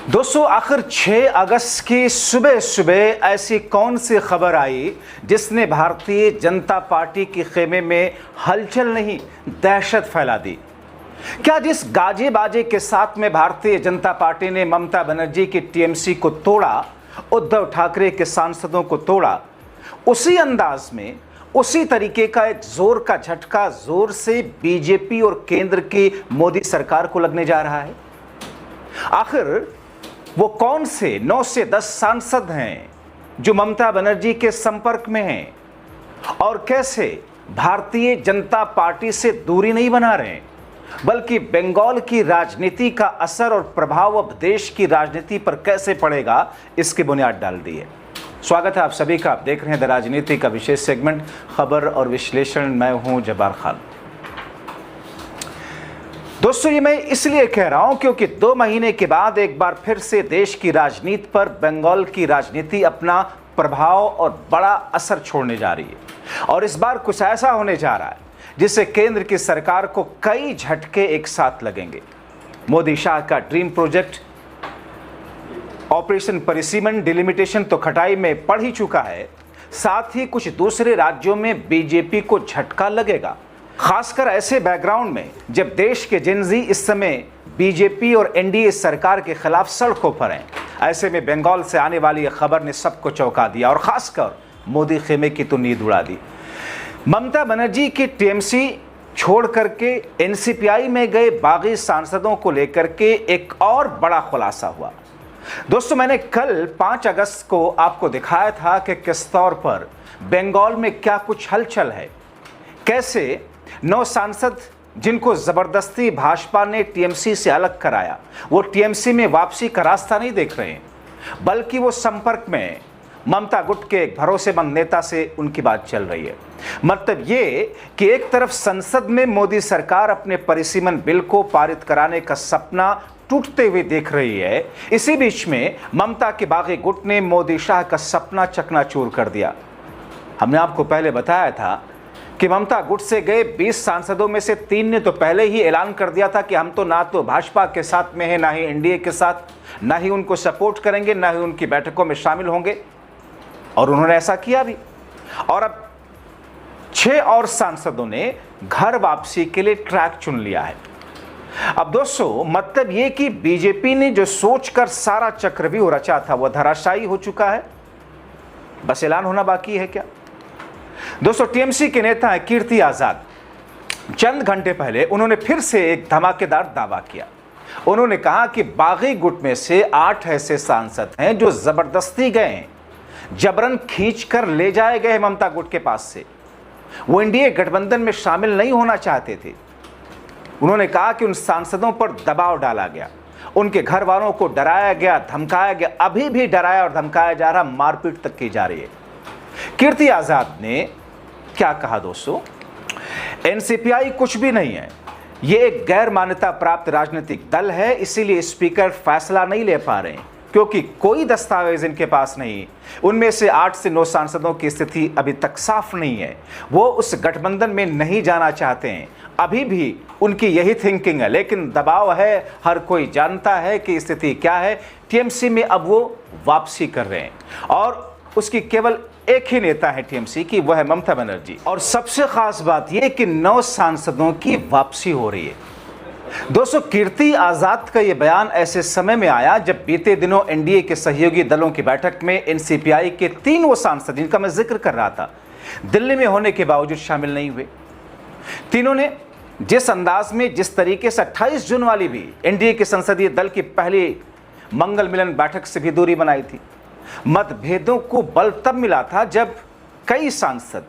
दोस्तों, आखिर 6 अगस्त की सुबह सुबह ऐसी कौन सी खबर आई जिसने भारतीय जनता पार्टी के खेमे में हलचल नहीं दहशत फैला दी? क्या जिस गाजे बाजे के साथ में भारतीय जनता पार्टी ने ममता बनर्जी की टीएमसी को तोड़ा, उद्धव ठाकरे के सांसदों को तोड़ा, उसी अंदाज में उसी तरीके का एक जोर का झटका जोर से बीजेपी और केंद्र की मोदी सरकार को लगने जा रहा है? आखिर वो कौन से 9 से 10 सांसद हैं जो ममता बनर्जी के संपर्क में हैं और कैसे भारतीय जनता पार्टी से दूरी नहीं बना रहे हैं, बल्कि बंगाल की राजनीति का असर और प्रभाव अब देश की राजनीति पर कैसे पड़ेगा, इसकी बुनियाद डाल दी है। स्वागत है आप सभी का। आप देख रहे हैं द राजनीति का विशेष सेगमेंट खबर और विश्लेषण। मैं हूं जब्बार खान। दोस्तों, ये मैं इसलिए कह रहा हूं क्योंकि 2 महीने के बाद एक बार फिर से देश की राजनीति पर बंगाल की राजनीति अपना प्रभाव और बड़ा असर छोड़ने जा रही है। और इस बार कुछ ऐसा होने जा रहा है जिससे केंद्र की सरकार को कई झटके एक साथ लगेंगे। मोदी शाह का ड्रीम प्रोजेक्ट ऑपरेशन परिसीमन डिलिमिटेशन तो खटाई में पड़ ही चुका है, साथ ही कुछ दूसरे राज्यों में बीजेपी को झटका लगेगा, खासकर ऐसे बैकग्राउंड में जब देश के जिनजी इस समय बीजेपी और एनडीए सरकार के खिलाफ सड़कों पर हैं। ऐसे में बंगाल से आने वाली यह खबर ने सबको चौंका दिया और खासकर मोदी खेमे की तो नींद उड़ा दी। ममता बनर्जी की टीएमसी छोड़ करके एनसीपीआई में गए बागी सांसदों को लेकर के एक और बड़ा खुलासा हुआ। दोस्तों, मैंने कल 5 अगस्त को आपको दिखाया था कि किस तौर पर बंगाल में क्या कुछ हलचल है, कैसे 9 सांसद जिनको जबरदस्ती भाजपा ने टीएमसी से अलग कराया, वो टीएमसी में वापसी का रास्ता नहीं देख रहे हैं, बल्कि वो संपर्क में ममता गुट के एक भरोसेमंद नेता से उनकी बात चल रही है। मतलब ये कि एक तरफ संसद में मोदी सरकार अपने परिसीमन बिल को पारित कराने का सपना टूटते हुए देख रही है, इसी बीच में ममता के बागी गुट ने मोदी शाह का सपना चकनाचूर कर दिया। हमने आपको पहले बताया था कि ममता गुट से गए 20 सांसदों में से 3 ने तो पहले ही ऐलान कर दिया था कि हम तो ना तो भाजपा के साथ में हैं, ना ही एनडीए के साथ, ना ही उनको सपोर्ट करेंगे, ना ही उनकी बैठकों में शामिल होंगे, और उन्होंने ऐसा किया भी। और अब 6 और सांसदों ने घर वापसी के लिए ट्रैक चुन लिया है। अब दोस्तों, मतलब ये कि बीजेपी ने जो सोचकर सारा चक्रव्यूह रचा था वह धराशायी हो चुका है, बस ऐलान होना बाकी है क्या? दोस्तों, टीएमसी के नेता हैं कीर्ति आजाद। चंद घंटे पहले उन्होंने फिर से एक धमाकेदार दावा किया। उन्होंने कहा कि बागी गुट में से 8 ऐसे सांसद हैं जो जबरदस्ती गए हैं, जबरन खींचकर ले जाए गए ममता गुट के पास से। वो एनडीए गठबंधन में शामिल नहीं होना चाहते थे। उन्होंने कहा कि उन सांसदों पर दबाव डाला गया, उनके घर वालों को डराया गया, धमकाया गया, अभी भी डराया और धमकाया जा रहा, मारपीट तक की जा रही है। कीर्ति आजाद ने क्या कहा? दोस्तों, एनसीपीआई कुछ भी नहीं है, यह एक गैर मान्यता प्राप्त राजनीतिक दल है, इसीलिए स्पीकर फैसला नहीं ले पा रहे हैं क्योंकि कोई दस्तावेज इनके पास नहीं। उनमें से 8 से 9 सांसदों की स्थिति अभी तक साफ नहीं है, वो उस गठबंधन में नहीं जाना चाहते हैं, अभी भी उनकी यही थिंकिंग है, लेकिन दबाव है, हर कोई जानता है कि स्थिति क्या है। टीएमसी में अब वो वापसी कर रहे हैं और उसकी केवल एक ही नेता है टीएमसी की, वह है ममता बनर्जी। और सबसे खास बात यह कि 9 सांसदों की वापसी हो रही है। दोस्तों, कीर्ति आजाद का यह बयान ऐसे समय में आया जब बीते दिनों एनडीए के सहयोगी दलों की बैठक में एनसीपीआई के 3 वो सांसद जिनका मैं जिक्र कर रहा था, दिल्ली में होने के बावजूद शामिल नहीं हुए। तीनों ने जिस अंदाज में, जिस तरीके से 28 जून वाली भी एनडीए के संसदीय दल की पहली मंगल मिलन बैठक से भी दूरी बनाई थी। मतभेदों को बल तब मिला था जब कई सांसद,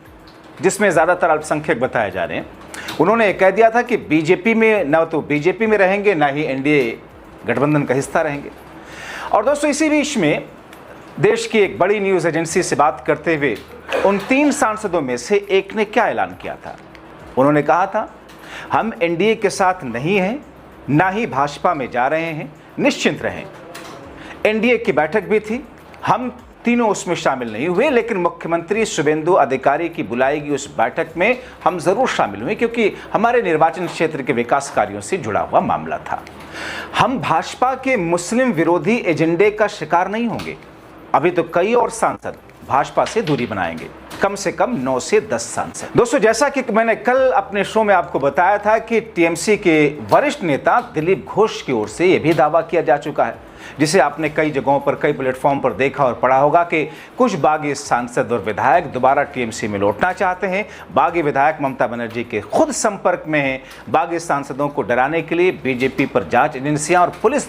जिसमें ज्यादातर अल्पसंख्यक बताए जा रहे हैं, उन्होंने कह दिया था कि बीजेपी में न तो बीजेपी में रहेंगे, ना ही एनडीए गठबंधन का हिस्सा रहेंगे। और दोस्तों, इसी बीच में देश की एक बड़ी न्यूज एजेंसी से बात करते हुए उन 3 सांसदों में से एक ने क्या ऐलान किया था? उन्होंने कहा था, हम एनडीए के साथ नहीं हैं, ना ही भाजपा में जा रहे हैं, निश्चिंत रहें। एनडीए की बैठक भी थी, हम तीनों उसमें शामिल नहीं हुए, लेकिन मुख्यमंत्री शुभेंदु अधिकारी की बुलाई गई उस बैठक में हम जरूर शामिल हुए क्योंकि हमारे निर्वाचन क्षेत्र के विकास कार्यों से जुड़ा हुआ मामला था। हम भाजपा के मुस्लिम विरोधी एजेंडे का शिकार नहीं होंगे। अभी तो कई और सांसद भाजपा से दूरी बनाएंगे, कम से कम 9 से 10 सांसद। दोस्तों, जैसा कि मैंने कल अपने शो में आपको बताया था कि टीएमसी के वरिष्ठ नेता दिलीप घोष की ओर से यह भी दावा किया जा चुका है, जिसे आपने कई जगहों पर, कई प्लेटफॉर्म पर देखा और पढ़ा होगा, कि कुछ बागी सांसद और विधायक दोबारा टीएमसी में लौटना चाहते हैं। बागी विधायक ममता बनर्जी के खुद संपर्क में हैं। बागी सांसदों को डराने के लिए बीजेपी पर जांच एजेंसियां और पुलिस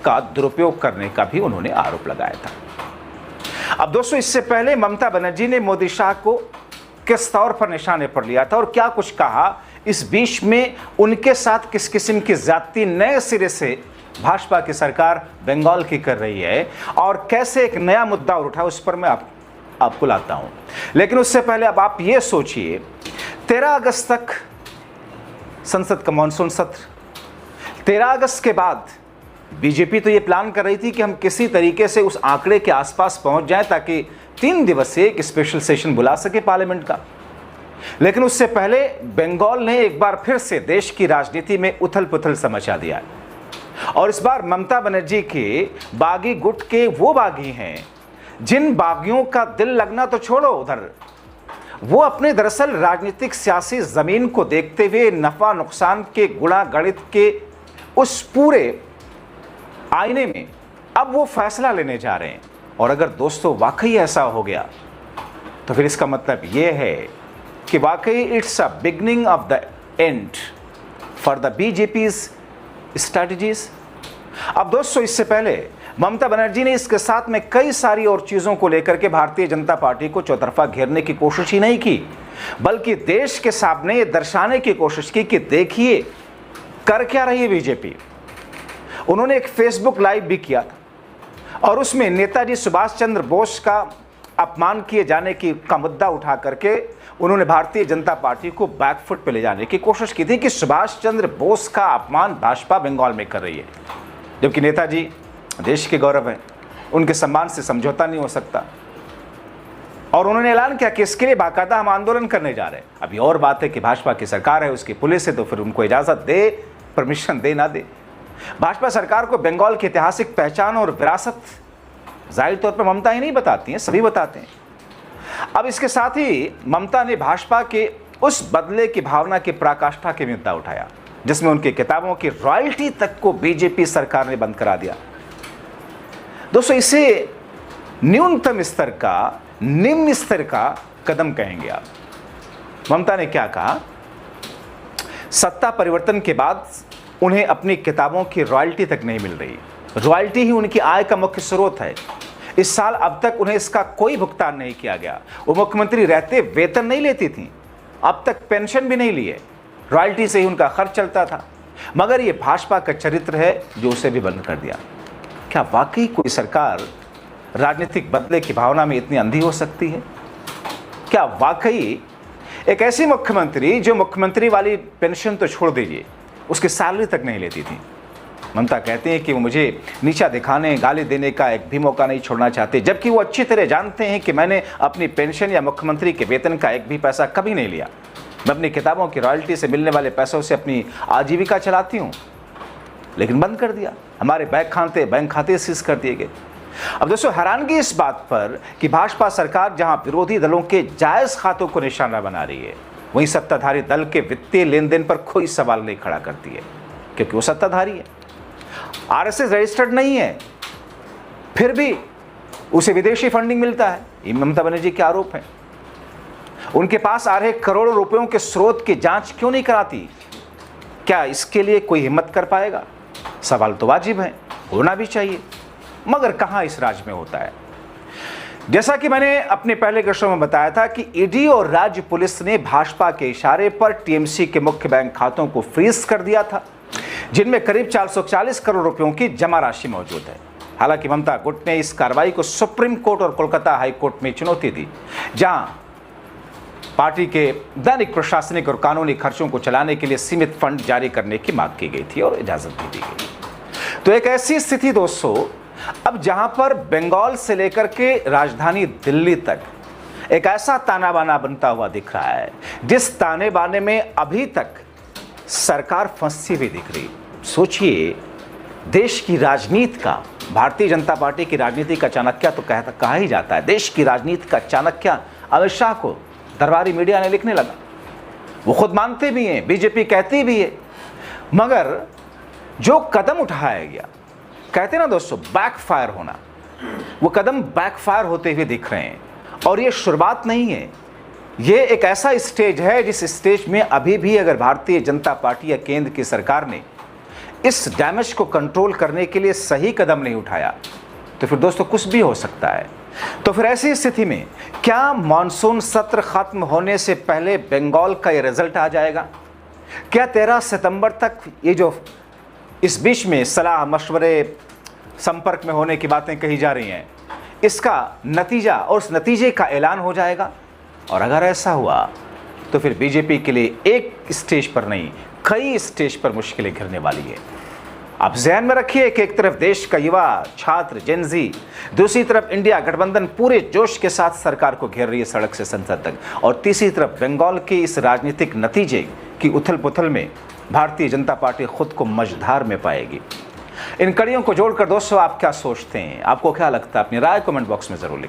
का दुरुपयोग करने का भी उन्होंने आरोप लगाया था। अब दोस्तों, इससे पहले ममता बनर्जी ने मोदी शाह को किस तौर पर निशाने पर लिया था और क्या कुछ कहा, इस बीच में उनके साथ किस किस्म की ज्यादती नए सिरे से भाजपा की सरकार बंगाल की कर रही है और कैसे एक नया मुद्दा उठा, उस पर मैं आपको लाता हूं। लेकिन उससे पहले अब आप ये सोचिए, 13 अगस्त तक संसद का मानसून सत्र, 13 अगस्त के बाद बीजेपी तो ये प्लान कर रही थी कि हम किसी तरीके से उस आंकड़े के आसपास पहुंच जाएं ताकि 3 दिवसीय एक स्पेशल सेशन बुला सके पार्लियामेंट का। लेकिन उससे पहले बंगाल ने एक बार फिर से देश की राजनीति में उथल पुथल सा मचा दिया है। और इस बार ममता बनर्जी के बागी गुट के वो बागी हैं जिन बागियों का दिल लगना तो छोड़ो उधर, वो अपने दरअसल राजनीतिक सियासी जमीन को देखते हुए नफा नुकसान के गुणा गणित के उस पूरे आईने में अब वो फैसला लेने जा रहे हैं। और अगर दोस्तों वाकई ऐसा हो गया तो फिर इसका मतलब ये है कि वाकई it's a beginning of the end for the BJP's strategies. अब दोस्तों, इससे पहले ममता बनर्जी ने इसके साथ में कई सारी और चीजों को लेकर के भारतीय जनता पार्टी को चौतरफा घेरने की कोशिश ही नहीं की, बल्कि देश के सामने ये दर्शाने की कोशिश की कि देखिए कर क्या रही है बीजेपी। उन्होंने एक फेसबुक लाइव भी किया था और उसमें नेताजी सुभाष चंद्र बोस का अपमान किए जाने का मुद्दा उठा करके उन्होंने भारतीय जनता पार्टी को बैकफुट पे ले जाने की कोशिश की थी कि सुभाष चंद्र बोस का अपमान भाजपा बंगाल में कर रही है, जबकि नेताजी देश के गौरव हैं, उनके सम्मान से समझौता नहीं हो सकता। और उन्होंने ऐलान किया कि इसके लिए बाकायदा हम आंदोलन करने जा रहे हैं। अभी और बात है कि भाजपा की सरकार है, उसकी पुलिस है, तो फिर उनको इजाजत दे, परमिशन दे ना दे। भाजपा सरकार को बंगाल की ऐतिहासिक पहचान और विरासत जाहिर तौर पर ममता ही नहीं बताती हैं, सभी बताते हैं। अब इसके साथ ही ममता ने भाजपा के उस बदले की भावना की पराकाष्ठा के मुद्दा उठाया जिसमें उनकी किताबों की रॉयल्टी तक को बीजेपी सरकार ने बंद करा दिया। दोस्तों, इसे न्यूनतम स्तर का, निम्न स्तर का कदम कहेंगे आप। ममता ने क्या कहा, सत्ता परिवर्तन के बाद उन्हें अपनी किताबों की रॉयल्टी तक नहीं मिल रही। रॉयल्टी ही उनकी आय का मुख्य स्रोत है। इस साल अब तक उन्हें इसका कोई भुगतान नहीं किया गया। वो मुख्यमंत्री रहते वेतन नहीं लेती थी, अब तक पेंशन भी नहीं लिए, रॉयल्टी से ही उनका खर्च चलता था। मगर ये भाजपा का चरित्र है जो उसे भी बंद कर दिया। क्या वाकई कोई सरकार राजनीतिक बदले की भावना में इतनी अंधी हो सकती है? क्या वाकई एक ऐसी मुख्यमंत्री जो मुख्यमंत्री वाली पेंशन तो छोड़ दीजिए, उसकी सैलरी तक नहीं लेती थी। ममता कहते हैं कि वो मुझे नीचा दिखाने, गाली देने का एक भी मौका नहीं छोड़ना चाहते, जबकि वो अच्छी तरह जानते हैं कि मैंने अपनी पेंशन या मुख्यमंत्री के वेतन का एक भी पैसा कभी नहीं लिया। मैं अपनी किताबों की रॉयल्टी से मिलने वाले पैसों से अपनी आजीविका चलाती हूँ, लेकिन बंद कर दिया। हमारे बैंक खाते सीज कर दिए गए। अब दोस्तों, हैरानगी इस बात पर कि भाजपा सरकार जहां विरोधी दलों के जायज खातों को निशाना बना रही है, वहीं सत्ताधारी दल के वित्तीय लेन देन पर कोई सवाल नहीं खड़ा करती है, क्योंकि वो सत्ताधारी है, आरएसएस रजिस्टर्ड नहीं है, फिर भी उसे विदेशी फंडिंग मिलता है। ये ममता बनर्जी के आरोप हैं। उनके पास आ रहे करोड़ों रुपयों के स्रोत की जांच क्यों नहीं कराती? क्या इसके लिए कोई हिम्मत कर पाएगा? सवाल तो वाजिब है, होना भी चाहिए, मगर कहां इस राज्य में होता है। जैसा कि मैंने अपने पहले के शो में बताया था कि ईडी और राज्य पुलिस ने भाजपा के इशारे पर टीएमसी के मुख्य बैंक खातों को फ्रीज कर दिया था, जिनमें करीब 440 करोड़ रुपयों की जमा राशि मौजूद है। हालांकि ममता गुट ने इस कार्रवाई को सुप्रीम कोर्ट और कोलकाता हाई कोर्ट में चुनौती दी, जहां पार्टी के दैनिक प्रशासनिक और कानूनी खर्चों को चलाने के लिए सीमित फंड जारी करने की मांग की गई थी और इजाजत भी दी गई। तो एक ऐसी स्थिति दोस्तों, अब जहां पर बंगाल से लेकर के राजधानी दिल्ली तक एक ऐसा ताना बाना बनता हुआ दिख रहा है, जिस ताने बाने में अभी तक सरकार फंसी हुई दिख रही। सोचिए देश की राजनीति का, भारतीय जनता पार्टी की राजनीति का चाणक्य तो कहा ही जाता है, देश की राजनीति का चाणक्य अमित शाह को दरबारी मीडिया ने लिखने लगा। वो खुद मानते भी हैं, बीजेपी कहती भी है, मगर जो कदम उठाया गया, कहते ना दोस्तों बैकफायर होना, वो कदम बैकफायर होते हुए दिख रहे हैं। और ये शुरुआत नहीं है, ये एक ऐसा स्टेज है जिस स्टेज में अभी भी अगर भारतीय जनता पार्टी या केंद्र की सरकार ने इस डैमेज को कंट्रोल करने के लिए सही कदम नहीं उठाया तो फिर दोस्तों कुछ भी हो सकता है। तो फिर ऐसी स्थिति में क्या मानसून सत्र खत्म होने से पहले बंगाल का ये रिजल्ट आ जाएगा? क्या 13 सितंबर तक ये जो इस बीच में सलाह मशवरे संपर्क में होने की बातें कही जा रही हैं, इसका नतीजा और उस नतीजे का ऐलान हो जाएगा? और अगर ऐसा हुआ तो फिर बीजेपी के लिए एक स्टेज पर नहीं, कई स्टेज पर मुश्किलें घिरने वाली है। आप ध्यान में रखिए कि एक तरफ देश का युवा छात्र जेनजी, दूसरी तरफ इंडिया गठबंधन पूरे जोश के साथ सरकार को घेर रही है सड़क से संसद तक, और तीसरी तरफ बंगाल के इस राजनीतिक नतीजे की उथल पुथल में भारतीय जनता पार्टी खुद को मझधार में पाएगी। इन कड़ियों को जोड़कर दोस्तों आप क्या सोचते हैं? आपको क्या लगता है? अपनी राय कमेंट बॉक्स में जरूर लिखें।